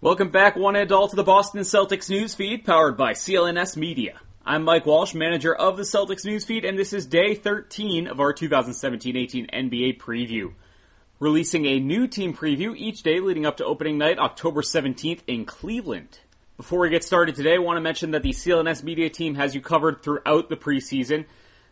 Welcome back, one and all, to the Boston Celtics Newsfeed, powered by CLNS Media. I'm Mike Walsh, manager of the Celtics Newsfeed, and this is day 13 of our 2017-18 NBA preview. Releasing a new team preview each day leading up to opening night, October 17th in Cleveland. Before we get started today, I want to mention that the CLNS Media team has you covered throughout the preseason.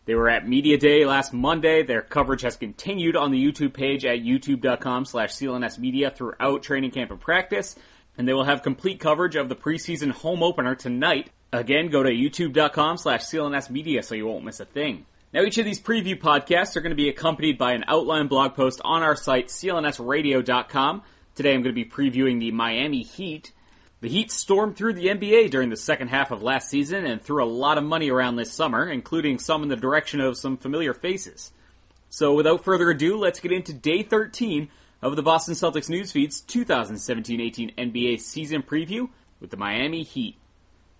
They were at Media Day last Monday. Their coverage has continued on the YouTube page at youtube.com/CLNS Media throughout training camp and practice. And they will have complete coverage of the preseason home opener tonight. Again, go to youtube.com/CLNS Media so you won't miss a thing. Now, each of these preview podcasts are going to be accompanied by an outline blog post on our site, clnsradio.com. Today I'm going to be previewing the Miami Heat. The Heat stormed through the NBA during the second half of last season and threw a lot of money around this summer, including some in the direction of some familiar faces. So without further ado, let's get into day 13 of the Boston Celtics Newsfeed's 2017-18 NBA season preview with the Miami Heat.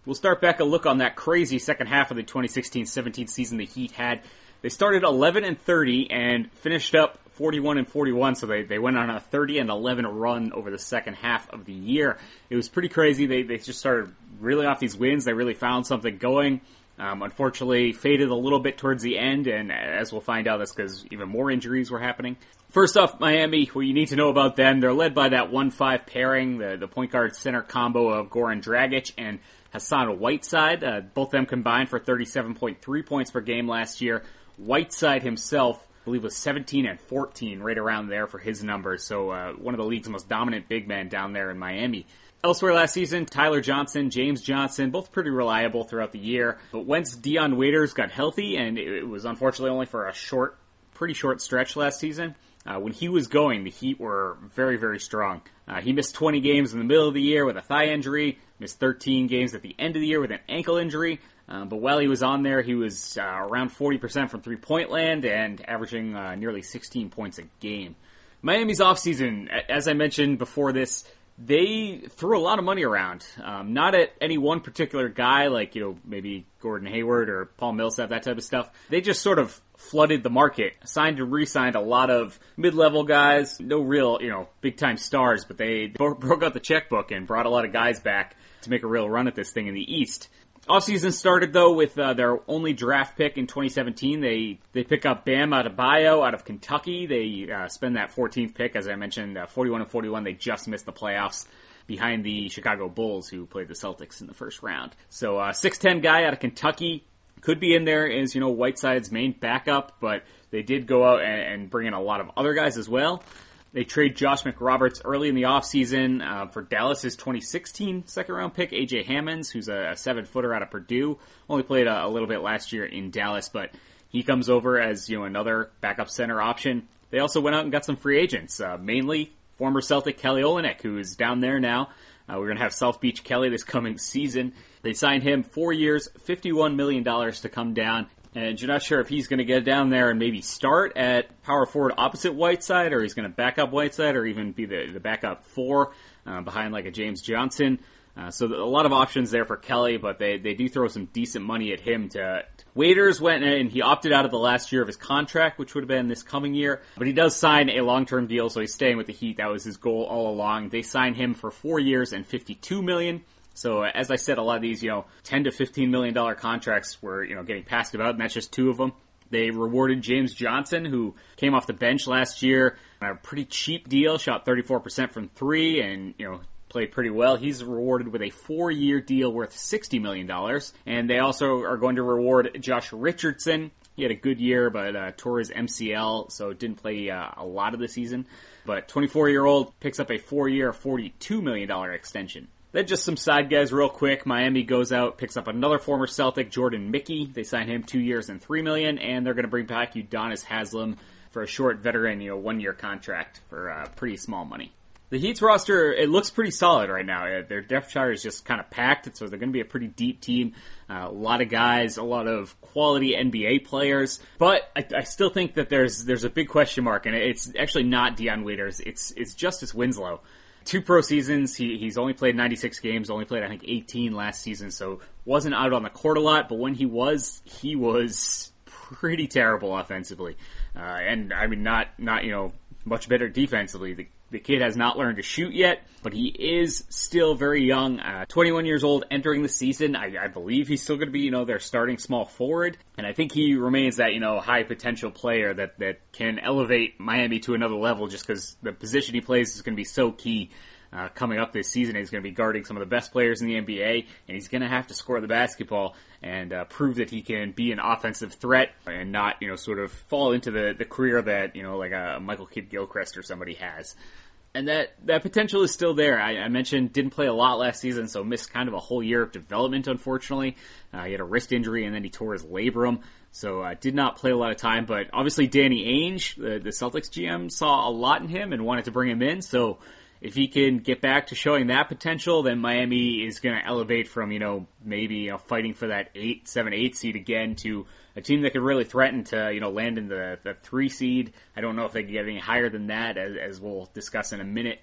We'll start back a look on that crazy second half of the 2016-17 season the Heat had. They started 11-30 and finished up 41-41, so they went on a 30-11 run over the second half of the year. It was pretty crazy. They just started really off these wins. They really found something going. Unfortunately, faded a little bit towards the end, and as we'll find out, that's because even more injuries were happening. First off, Miami, what you need to know about them, they're led by that 1-5 pairing, the point guard center combo of Goran Dragic and Hassan Whiteside. Both of them combined for 37.3 points per game last year. Whiteside himself, I believe, was 17-14, right around there for his numbers. So one of the league's most dominant big men down there in Miami. Elsewhere last season, Tyler Johnson, James Johnson, both pretty reliable throughout the year. But once Dion Waiters got healthy, and it was unfortunately only for a pretty short stretch last season, when he was going, the Heat were very, very strong. He missed 20 games in the middle of the year with a thigh injury, missed 13 games at the end of the year with an ankle injury. But while he was on there, he was around 40% from three-point land and averaging nearly 16 points a game. Miami's offseason, as I mentioned before this, they threw a lot of money around. Not at any one particular guy, like, maybe Gordon Hayward or Paul Millsap, that type of stuff. They just sort of flooded the market, signed and re-signed a lot of mid-level guys, no real, big-time stars, but they broke out the checkbook and brought a lot of guys back to make a real run at this thing in the East. Offseason started, though, with their only draft pick in 2017. They pick up Bam Adebayo out of Kentucky. They spend that 14th pick, as I mentioned, 41-41. They just missed the playoffs behind the Chicago Bulls, who played the Celtics in the first round. So 6'10 guy out of Kentucky could be in there as, Whiteside's main backup, but they did go out and bring in a lot of other guys as well. They trade Josh McRoberts early in the offseason for Dallas's 2016 second-round pick, A.J. Hammonds, who's a 7-footer out of Purdue. Only played a little bit last year in Dallas, but he comes over as another backup center option. They also went out and got some free agents, mainly former Celtic Kelly Olynyk, who is down there now. We're going to have South Beach Kelly this coming season. They signed him 4 years, $51 million to come down. And you're not sure if he's going to get down there and maybe start at power forward opposite Whiteside, or he's going to back up Whiteside, or even be the backup four behind like a James Johnson. So a lot of options there for Kelly, but they do throw some decent money at him. Waiters went and he opted out of the last year of his contract, which would have been this coming year. But he does sign a long-term deal, so he's staying with the Heat. That was his goal all along. They signed him for 4 years and $52 million. So as I said, a lot of these, $10 to $15 million contracts were, getting passed about, and that's just two of them. They rewarded James Johnson, who came off the bench last year on a pretty cheap deal, shot 34% from three, and, played pretty well. He's rewarded with a 4-year deal worth $60 million. And they also are going to reward Josh Richardson. He had a good year, but tore his MCL, so didn't play a lot of the season. But 24-year-old picks up a 4-year, $42 million extension. Then just some side guys real quick. Miami goes out, picks up another former Celtic, Jordan Mickey. They sign him 2 years and $3 million, and they're going to bring back Udonis Haslem for a short veteran, 1-year contract for pretty small money. The Heat's roster, it looks pretty solid right now. Their depth chart is just kind of packed, so they're going to be a pretty deep team. A lot of guys, a lot of quality NBA players. But I still think that there's a big question mark, and it's actually not Dion Waiters. It's Justice Winslow. 2 pro seasons. He's only played 96 games, only played, I think, 18 last season, so wasn't out on the court a lot, but when he was pretty terrible offensively. And, I mean, not much better defensively. The The kid has not learned to shoot yet, but he is still very young, 21 years old entering the season. I believe he's still going to be, their starting small forward. And I think he remains that, high potential player that can elevate Miami to another level just because the position he plays is going to be so key. Coming up this season, he's going to be guarding some of the best players in the NBA, and he's going to have to score the basketball and prove that he can be an offensive threat and not, sort of fall into the career that, like a Michael Kidd-Gilchrist or somebody has. And that potential is still there. I mentioned didn't play a lot last season, so missed kind of a whole year of development, unfortunately. He had a wrist injury, and then he tore his labrum, so did not play a lot of time. But obviously Danny Ainge, the Celtics GM, saw a lot in him and wanted to bring him in, so if he can get back to showing that potential, then Miami is going to elevate from, maybe fighting for that 7-8 seed again to a team that could really threaten to, land in the 3 seed. I don't know if they can get any higher than that, as we'll discuss in a minute.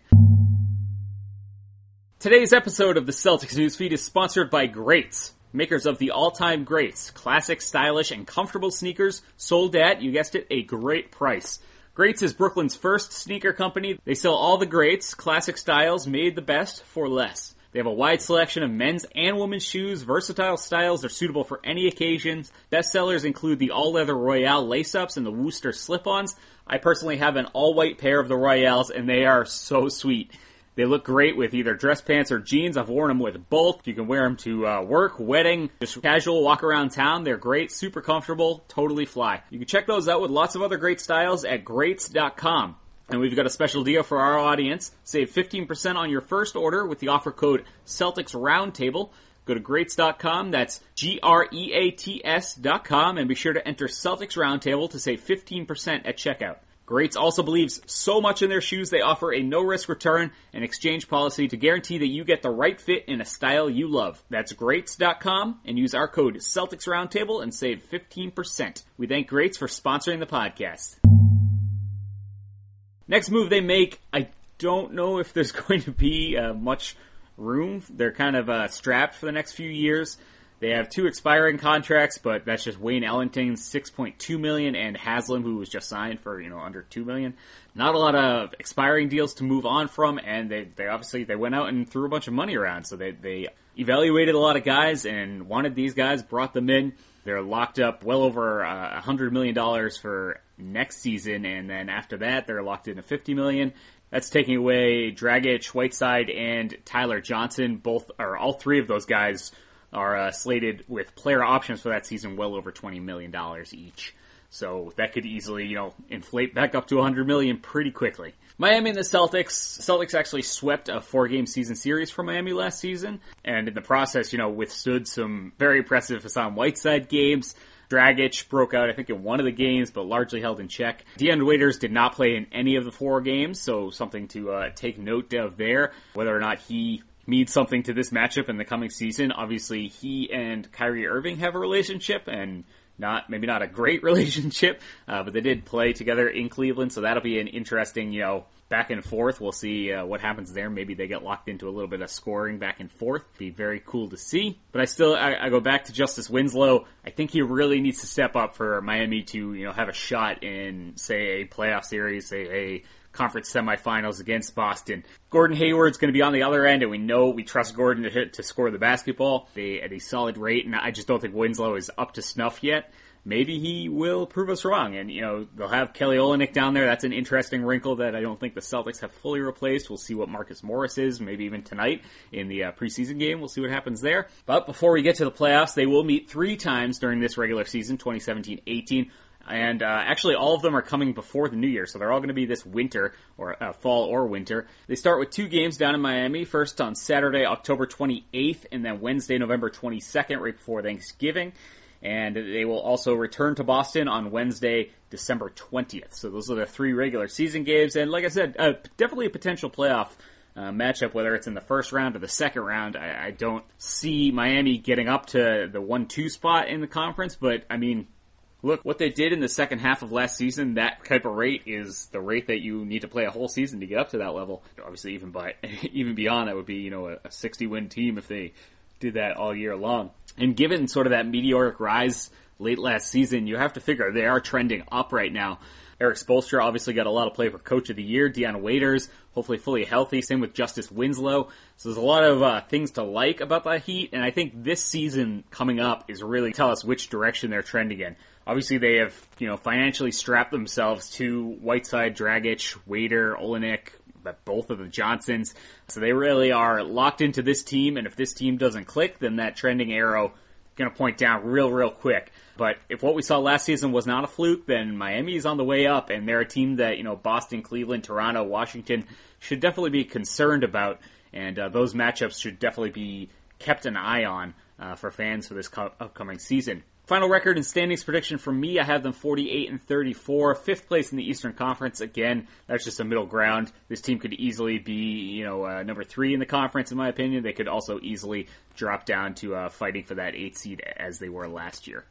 Today's episode of the Celtics Newsfeed is sponsored by Greats, makers of the all-time greats, classic, stylish, and comfortable sneakers sold at, you guessed it, a great price. Greats is Brooklyn's first sneaker company. They sell all the greats, classic styles, made the best for less. They have a wide selection of men's and women's shoes, versatile styles. They're suitable for any occasions. Best sellers include the all-leather Royale lace-ups and the Wooster slip-ons. I personally have an all-white pair of the Royales, and they are so sweet. They look great with either dress pants or jeans. I've worn them with both. You can wear them to work, wedding, just casual walk around town. They're great, super comfortable, totally fly. You can check those out with lots of other great styles at greats.com. And we've got a special deal for our audience. Save 15% on your first order with the offer code Celtics Roundtable. Go to greats.com, that's GREATS.com, and be sure to enter Celtics Roundtable to save 15% at checkout. Greats also believes so much in their shoes they offer a no-risk return and exchange policy to guarantee that you get the right fit in a style you love. That's Greats.com and use our code Celtics Roundtable and save 15%. We thank Greats for sponsoring the podcast. Next move they make, I don't know if there's going to be much room. They're kind of strapped for the next few years. They have 2 expiring contracts, but that's just Wayne Ellington's $6.2 million and Haslam, who was just signed for under $2 million. Not a lot of expiring deals to move on from, and they obviously went out and threw a bunch of money around. So they evaluated a lot of guys and wanted these guys, brought them in. They're locked up well over $100 million for next season, and then after that they're locked into $50 million. That's taking away Dragic, Whiteside, and Tyler Johnson. All 3 of those guys are slated with player options for that season well over $20 million each. So that could easily, inflate back up to $100 million pretty quickly. Miami and the Celtics actually swept a 4-game season series from Miami last season, and in the process, withstood some very impressive Hassan Whiteside games. Dragic broke out, I think, in one of the games, but largely held in check. Deion Waiters did not play in any of the 4 games, so something to take note of there. Whether or not he means something to this matchup in the coming season. Obviously, he and Kyrie Irving have a relationship, and maybe not a great relationship, but they did play together in Cleveland, so that'll be an interesting, back and forth. We'll see what happens there. Maybe they get locked into a little bit of scoring back and forth. Be very cool to see. But I go back to Justice Winslow. I think he really needs to step up for Miami to, have a shot in, say, a playoff series, say a conference semifinals against Boston. Gordon Hayward's going to be on the other end, and we trust Gordon to score the basketball at a solid rate, and I just don't think Winslow is up to snuff yet. Maybe he will prove us wrong, and they'll have Kelly Olynyk down there. That's an interesting wrinkle that I don't think the Celtics have fully replaced. We'll see what Marcus Morris is, maybe even tonight in the preseason game. We'll see what happens there. But before we get to the playoffs, they will meet 3 times during this regular season, 2017-18. And actually, all of them are coming before the new year, so they're all going to be this winter, or fall or winter. They start with 2 games down in Miami, first on Saturday, October 28th, and then Wednesday, November 22nd, right before Thanksgiving. And they will also return to Boston on Wednesday, December 20th. So those are the 3 regular season games, and like I said, definitely a potential playoff matchup, whether it's in the first round or the second round. I don't see Miami getting up to the 1-2 spot in the conference, but I mean, look, what they did in the second half of last season, that type of rate is the rate that you need to play a whole season to get up to that level. Obviously, even beyond that would be, a 60-win team if they did that all year long. And given sort of that meteoric rise late last season, you have to figure they are trending up right now. Eric Spoelstra obviously got a lot of play for Coach of the Year. Dion Waiters, hopefully fully healthy. Same with Justice Winslow. So there's a lot of things to like about the Heat, and I think this season coming up is really tell us which direction they're trending in. Obviously, they have, financially strapped themselves to Whiteside, Dragic, Waiter, Olenek, both of the Johnsons. So they really are locked into this team, and if this team doesn't click, then that trending arrow going to point down real quick. But if what we saw last season was not a fluke, then Miami is on the way up, and they're a team that, Boston, Cleveland, Toronto, Washington should definitely be concerned about, and those matchups should definitely be kept an eye on for fans for this upcoming season. Final record and standings prediction for me, I have them 48-34, fifth place in the Eastern Conference. Again, that's just a middle ground. This team could easily be, number 3 in the conference, in my opinion. They could also easily drop down to fighting for that 8th seed as they were last year.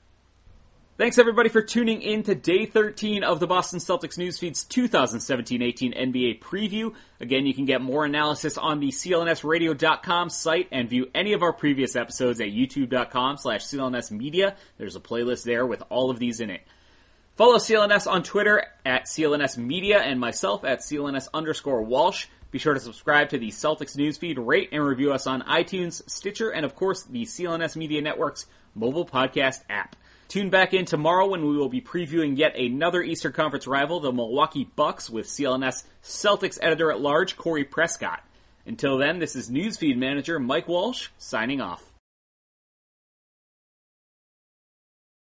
Thanks, everybody, for tuning in to Day 13 of the Boston Celtics Newsfeed's 2017-18 NBA preview. Again, you can get more analysis on the CLNSradio.com site and view any of our previous episodes at youtube.com/CLNSmedia. There's a playlist there with all of these in it. Follow CLNS on Twitter at CLNSmedia and myself at CLNS_Walsh. Be sure to subscribe to the Celtics Newsfeed, rate and review us on iTunes, Stitcher, and of course the CLNS Media Network's mobile podcast app. Tune back in tomorrow when we will be previewing yet another Eastern Conference rival, the Milwaukee Bucks, with CLNS Celtics Editor at Large Cory Prescott. Until then, this is Newsfeed Manager Mike Walsh signing off.